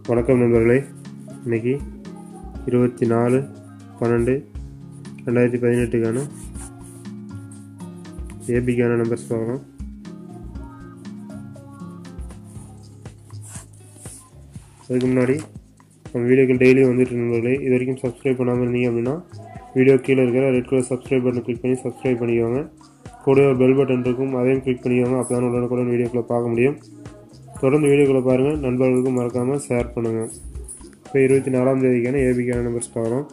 வணக்கம் நண்பர்களே, இன்னைக்கு 24/12/2018 ஏபிக்கான நம்பர்ஸ் பார்க்கலாம். அதுக்கு முன்னாடி நம்ம வீடியோக்கள் டெய்லி வந்துட்டு நண்பர்களே, இது வரைக்கும் சப்ஸ்கிரைப் பண்ணாமல் இருந்தீங்க அப்படின்னா வீடியோ கீழே இருக்கிற red colour subscribe button click பண்ணி சப்ஸ்கிரைப் பண்ணிக்கோங்க. கூட ஒரு பெல் பட்டன் இருக்கும், அதையும் கிளிக் பண்ணிக்கோங்க. அப்போ தான் உடனுக்குடன் வீடியோக்களை பார்க்க முடியும். தொடர்ந்து வீடியோக்களை பாருங்கள், நண்பர்களுக்கும் மறக்காமல் ஷேர் பண்ணுங்கள். இப்போ 24ஆம் தேதிக்கான ஏபிக்கான நம்பர்ஸ் பார்க்கலாம்.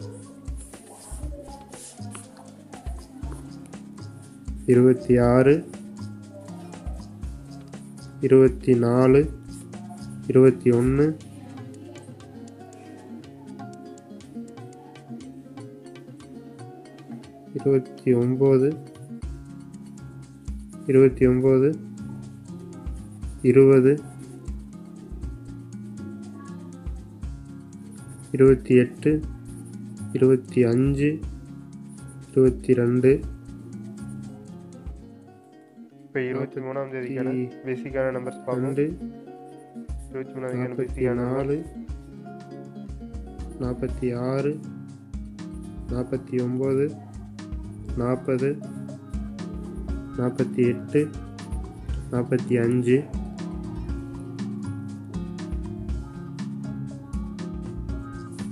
26, 24, 21, 29, 29, 20, 28, 25, 22. இப்போ 23ஆம் தேதிக்கான பேசிக்கான நம்பர்ஸ் பார்க்கலாம். 23ஆம் தேதிக்கான 44, 46, 49, 40, 48, 45,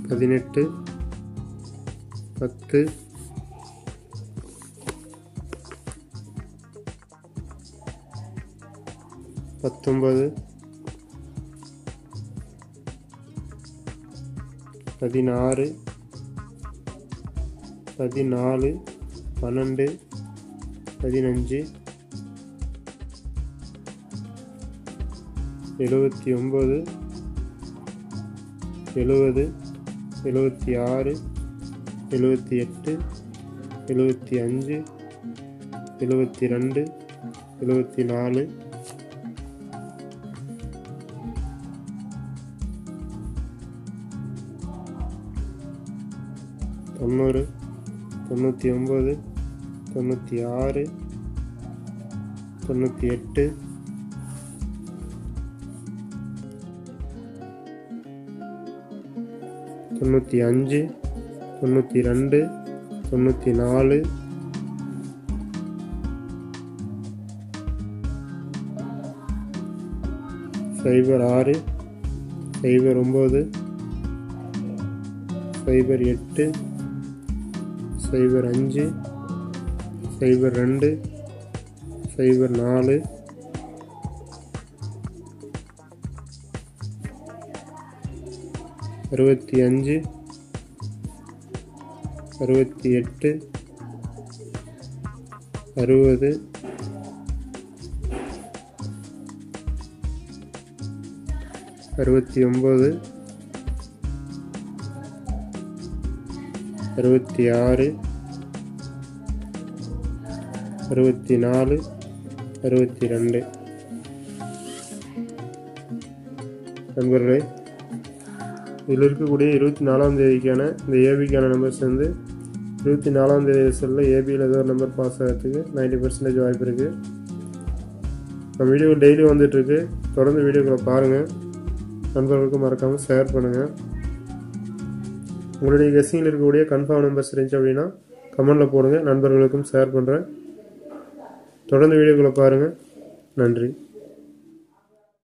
18, 10, 19, 16, 14, 12, 15, 79, 70, 76, 78, 75, 72, 74, 90, 99, 96, 98, 95, 92, 94, 06, 09, 08, 05, 02, 04, 65, 68, 60, 69, 66, 64, 62. நண்பர்களே, இதில் இருக்கக்கூடிய 24ஆம் தேதிக்கான இந்த ஏபிக்கான நம்பர்ஸ் வந்து 24ஆம் தேதி ரிசல்ட்டில் ஏபியில் ஏதோ ஒரு நம்பர் பாஸ் ஆகிறதுக்கு 90% வாய்ப்பு இருக்குது. நம்ம வீடியோ டெய்லி வந்துட்டுருக்கு. தொடர்ந்து வீடியோக்களை பாருங்கள், நண்பர்களுக்கும் மறக்காமல் ஷேர் பண்ணுங்கள். உங்களுடைய கெஸ்ஸிங்கில் இருக்கக்கூடிய கன்ஃபார்ம் நம்பர்ஸ் இருந்துச்சு அப்படின்னா கமெண்டில் போடுங்க, நண்பர்களுக்கும் ஷேர் பண்ணுறேன். தொடர்ந்து வீடியோக்களை பாருங்கள். நன்றி.